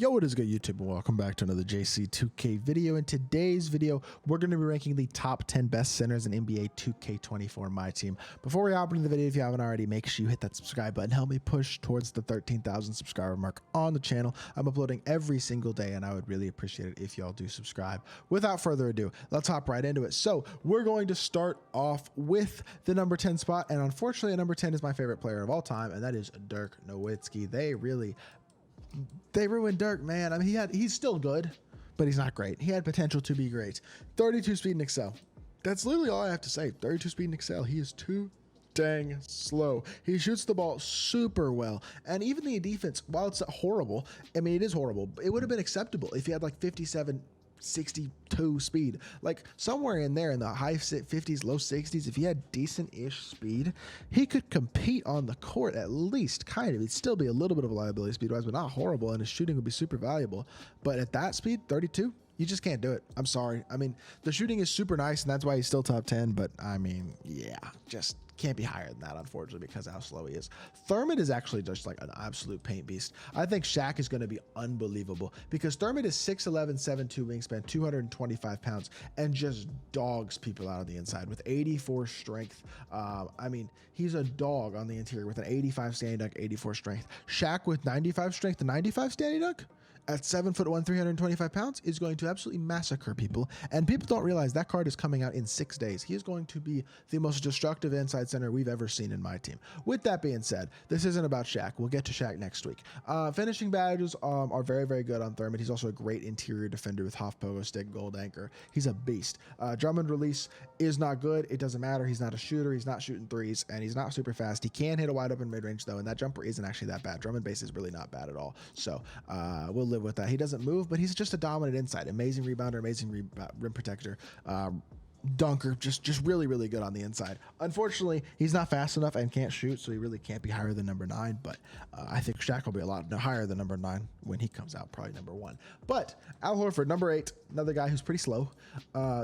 Yo, what is good, YouTube, and welcome back to another JC2K video. In today's video, we're going to be ranking the top 10 best centers in NBA 2K24 MyTEAM. Before we hop into the video, if you haven't already, make sure you hit that subscribe button. Help me push towards the 13,000 subscriber mark on the channel. I'm uploading every single day, and I would really appreciate it if y'all do subscribe. Without further ado, let's hop right into it. So we're going to start off with the number 10 spot, and unfortunately, number 10 is my favorite player of all time, and that is Dirk Nowitzki. They ruined Dirk, man. I mean, he's still good, but he's not great. He had potential to be great. 32 speed and excel. That's literally all I have to say. 32 speed and excel. He is too dang slow. He shoots the ball super well. And even the defense, while it's horrible, I mean, it is horrible. It would have been acceptable if he had like 57, 62 speed, like somewhere in there in the high 50s, low 60s. If he had decent-ish speed, he could compete on the court at least, kind of. It'd still be a little bit of a liability speed-wise, but not horrible, and his shooting would be super valuable. But at that speed, 32, you just can't do it. I'm sorry. I mean, the shooting is super nice, and that's why he's still top 10, but I mean, yeah, just can't be higher than that, unfortunately, because of how slow he is. Thurman is actually just like an absolute paint beast. I think Shaq is going to be unbelievable because Thurman is 6'11", 7'2", wingspan, 225 pounds, and just dogs people out on the inside with 84 strength. I mean, he's a dog on the interior with an 85 standing dunk, 84 strength. Shaq with 95 strength and 95 standing dunk at 7'1", 325 pounds is going to absolutely massacre people. And people don't realize that card is coming out in 6 days. He is going to be the most destructive inside center we've ever seen in my team. With that being said, this isn't about Shaq. We'll get to Shaq next week. Finishing badges are very, very good on Thurman. He's also a great interior defender with half pogo stick, gold anchor. He's a beast. Drummond release is not good. It doesn't matter. He's not a shooter. He's not shooting threes, and he's not super fast. He can hit a wide open mid range though, and that jumper isn't actually that bad. Drummond base is really not bad at all. So we'll live with that. He doesn't move, but he's just a dominant inside. Amazing rebounder, amazing rim protector. Dunker, just really, really good on the inside. Unfortunately, he's not fast enough and can't shoot, so he really can't be higher than number 9, but I think Shaq will be a lot higher than number 9 when he comes out, probably number 1. But Al Horford, number 8, another guy who's pretty slow,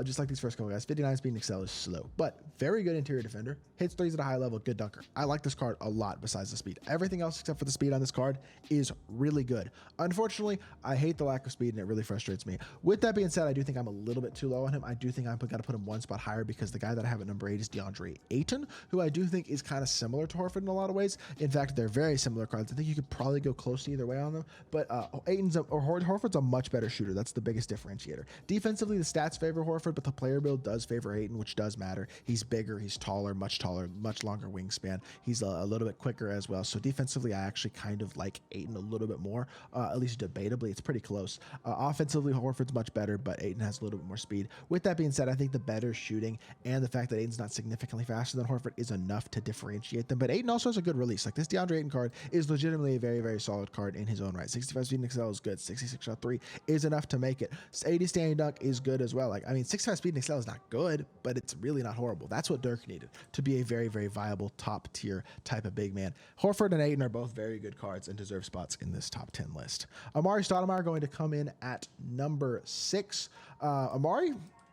just like these first couple guys. 59 speed and excel is slow, but very good interior defender, hits threes at a high level, good dunker. I like this card a lot besides the speed. Everything else except for the speed on this card is really good. Unfortunately, I hate the lack of speed, and it really frustrates me. With that being said, I do think I'm a little bit too low on him. I do think I've got to put him one spot higher because the guy that I have at number 8 is DeAndre Ayton, who I do think is kind of similar to Horford in a lot of ways. In fact, they're very similar cards. I think you could probably go close to either way on them, but Horford's a much better shooter. That's the biggest differentiator. Defensively, the stats favor Horford, but the player build does favor Ayton, which does matter. He's bigger, he's taller, much longer wingspan. He's a little bit quicker as well. So defensively, I actually kind of like Ayton a little bit more, at least debatably. It's pretty close. Offensively, Horford's much better, but Ayton has a little bit more speed. With that being said, I think the better shooting and the fact that Ayton's not significantly faster than Horford is enough to differentiate them. But Ayton also has a good release. Like this DeAndre Ayton card is legitimately a very, very solid card in his own right. 65 speed and excel is good. 66 shot 3 is enough to make it. 80 standing dunk is good as well. Like, I mean, 65 speed and excel is not good, but it's really not horrible. That's what Dirk needed to be a very, very viable top tier type of big man. Horford and Ayton are both very good cards and deserve spots in this top 10 list. Amari Stoudemire going to come in at number 6. Amari,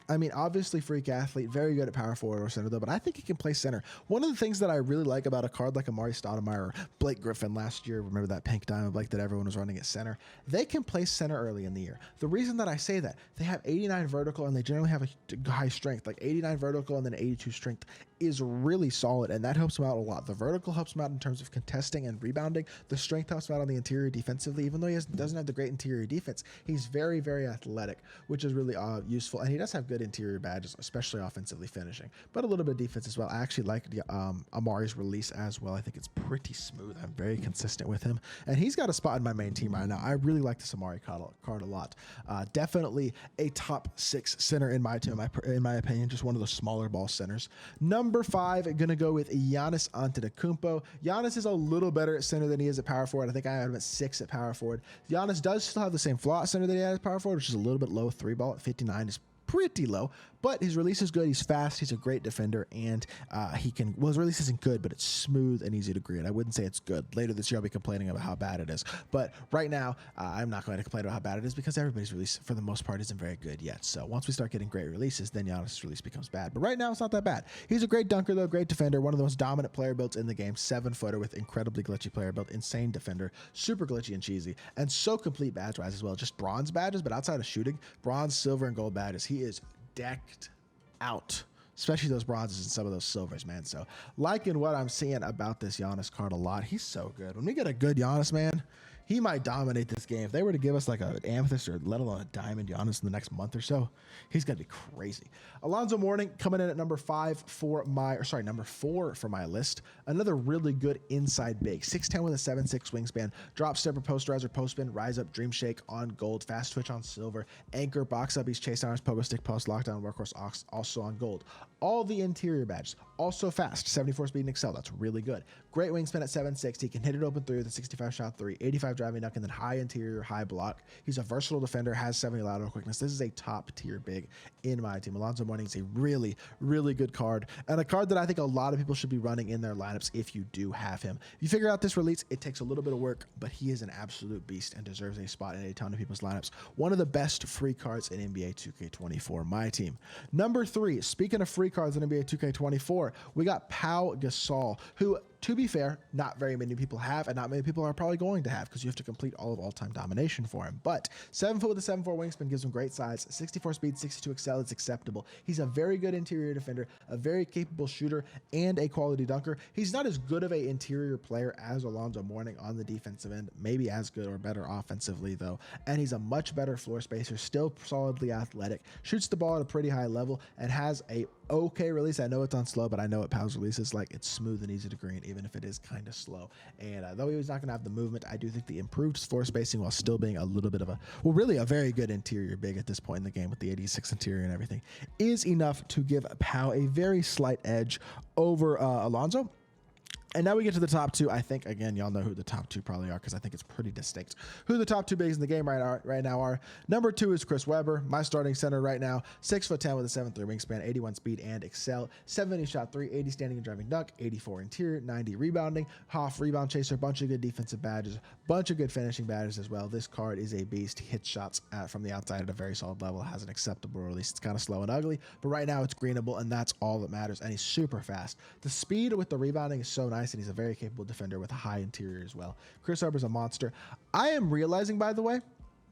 I mean, obviously freak athlete, very good at power forward or center though, but I think he can play center. One of the things that I really like about a card like Amari Stoudemire or Blake Griffin last year, remember that pink diamond Blake that everyone was running at center? They can play center early in the year. The reason that I say that, they have 89 vertical and they generally have a high strength, like 89 vertical and then 82 strength is really solid, and that helps him out a lot. The vertical helps him out in terms of contesting and rebounding. The strength helps him out on the interior defensively. Even though he doesn't have the great interior defense, he's very, very athletic, which is really useful, and he does have good interior badges, especially offensively finishing, but a little bit of defense as well. I actually like the Amari's release as well. I think it's pretty smooth. I'm very consistent with him, and he's got a spot in my main team right now. I really like this Amari card a lot. Definitely a top 6 center in my team, in my opinion, just one of the smaller ball centers. Number 5, gonna go with Giannis Antetokounmpo. Giannis is a little better at center than he is at power forward. I think I had him at 6 at power forward. Giannis does still have the same flaw at center that he had at power forward, which is a little bit low. 3 ball at 59 is pretty low, but his release is good. He's fast. He's a great defender, and his release isn't good, but it's smooth and easy to green. I wouldn't say it's good. Later this year, I'll be complaining about how bad it is. But right now, I'm not going to complain about how bad it is because everybody's release, for the most part, isn't very good yet. So once we start getting great releases, then Giannis' release becomes bad. But right now, it's not that bad. He's a great dunker, though, great defender, one of the most dominant player builds in the game, 7-footer with incredibly glitchy player build, insane defender, super glitchy and cheesy, and so complete badge-wise as well. Just bronze badges, but outside of shooting, bronze, silver, and gold badges, he is decked out. Especially those bronzes and some of those silvers, man. So liking what I'm seeing about this Giannis card a lot. He's so good. When we get a good Giannis, man, he might dominate this game. If they were to give us like an amethyst or let alone a diamond Giannis in the next month or so, he's going to be crazy. Alonzo Mourning coming in at number 4 for my list. Another really good inside big. 6'10 with a 7'6 wingspan. Drop stepper, posterizer, post spin, rise up, dream shake on gold, fast twitch on silver, anchor, box up, he's chase arms, pogo stick, post, lockdown, workhorse, also on gold. All the interior badges, also fast, 74 speed and excel. That's really good. Great wingspan at 7'6". He can hit it open three with a 65 shot three, 85 driving dunk, and then high interior, high block. He's a versatile defender, has 70 lateral quickness. This is a top tier big in my team. Alonzo Mourning is a really, really good card, and a card that I think a lot of people should be running in their lineups if you do have him. If you figure out this release, it takes a little bit of work, but he is an absolute beast and deserves a spot in a ton of people's lineups. One of the best free cards in NBA 2K24 my team. Number 3, speaking of free cards in NBA 2K24, we got Pau Gasol, who, to be fair, not very many people have, and not many people are probably going to have because you have to complete all of all-time domination for him. But 7 foot with a 7'4 wingspan gives him great size. 64 speed, 62 excel is acceptable. He's a very good interior defender, a very capable shooter, and a quality dunker. He's not as good of an interior player as Alonzo Mourning on the defensive end, maybe as good or better offensively, though. And he's a much better floor spacer, still solidly athletic, shoots the ball at a pretty high level, and has a okay release. I know it's on slow, but I know what Pau's release is like. It's smooth and easy to green, even if it is kind of slow. And though he was not going to have the movement, I do think the improved floor spacing while still being a little bit of a, well, really a very good interior big at this point in the game with the 86 interior and everything, is enough to give Pau a very slight edge over Alonzo. And now we get to the top 2. I think, again, y'all know who the top 2 probably are because I think it's pretty distinct. Who the top 2 bigs in the game right now are. Number 2 is Chris Webber, my starting center right now. 6'10" with a 7'3" wingspan, 81 speed and excel, 70 shot 3, 80 standing and driving dunk, 84 interior, 90 rebounding, Hoff rebound chaser, bunch of good defensive badges, bunch of good finishing badges as well. This card is a beast. He hits shots from the outside at a very solid level, has an acceptable release. It's kind of slow and ugly, but right now it's greenable, and that's all that matters. And he's super fast. The speed with the rebounding is so nice, and he's a very capable defender with a high interior as well. Chris Webber's a monster. I am realizing, by the way,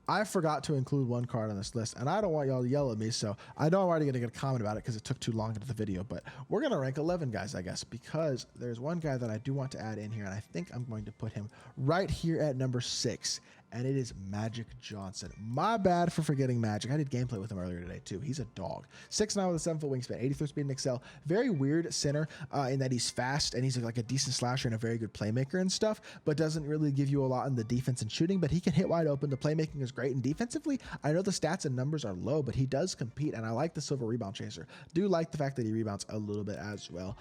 I forgot to include one card on this list, and I don't want y'all to yell at me, so I know I'm already going to get a comment about it because it took too long into the video, but we're going to rank 11 guys, I guess, because there's one guy that I do want to add in here, and I think I'm going to put him right here at number 6, and it is Magic Johnson. My bad for forgetting Magic. I did gameplay with him earlier today, too. He's a dog. 6'9" with a 7 foot wingspan, 83 speed and excel. Very weird center in that he's fast, and he's like a decent slasher and a very good playmaker and stuff, but doesn't really give you a lot in the defense and shooting, but he can hit wide open. The playmaking is great, and defensively, I know the stats and numbers are low, but he does compete, and I like the silver rebound chaser. Do like the fact that he rebounds a little bit as well.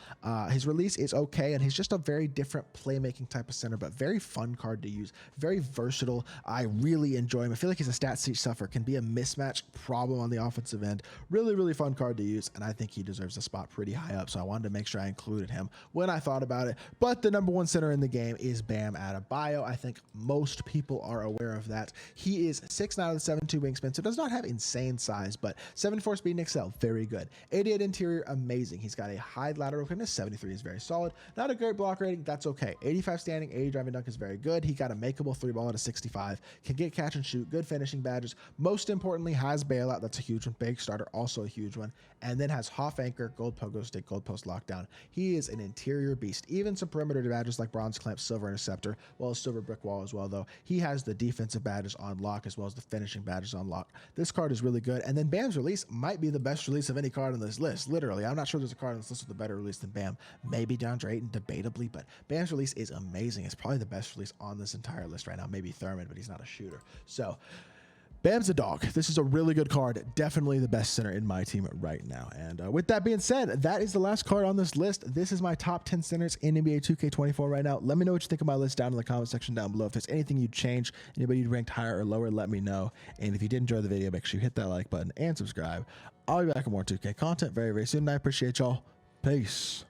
His release is okay, and he's just a very different playmaking type of center, but very fun card to use. Very versatile. I really enjoy him. I feel like he's a stat sheet sufferer, can be a mismatch problem on the offensive end. Really, really fun card to use, and I think he deserves a spot pretty high up, so I wanted to make sure I included him when I thought about it. But the number 1 center in the game is Bam Adebayo. I think most people are aware of that. He is 6'9" with a 7'2" wingspan, so does not have insane size, but 74 speed and excel, very good. 88 interior, amazing. He's got a high lateral quickness, 73 is very solid. Not a great block rating, that's okay. 85 standing, 80 driving dunk is very good. He got a makeable 3-ball at a 65. Can get catch and shoot, good finishing badges. Most importantly, has bailout. That's a huge one. Big starter, also a huge one. And then has Hoff anchor, gold pogo stick, gold post lockdown. He is an interior beast. Even some perimeter badges like bronze clamp, silver interceptor, well as silver brick wall as well, though. He has the defensive badges on lock as well as the finishing badges on lock. This card is really good. And then Bam's release might be the best release of any card on this list. Literally, I'm not sure there's a card on this list with a better release than Bam. Maybe DeAndre Ayton, debatably, but Bam's release is amazing. It's probably the best release on this entire list right now. Maybe Thurman, but he's not a shooter. So Bam's a dog. This is a really good card. Definitely the best center in my team right now. And with that being said, that is the last card on this list. This is my top 10 centers in NBA 2K24 right now. Let me know what you think of my list down in the comment section down below. If there's anything you'd change, anybody you'd ranked higher or lower, let me know. And if you did enjoy the video, make sure you hit that like button and subscribe. I'll be back with more 2K content very, very soon. And I appreciate y'all. Peace.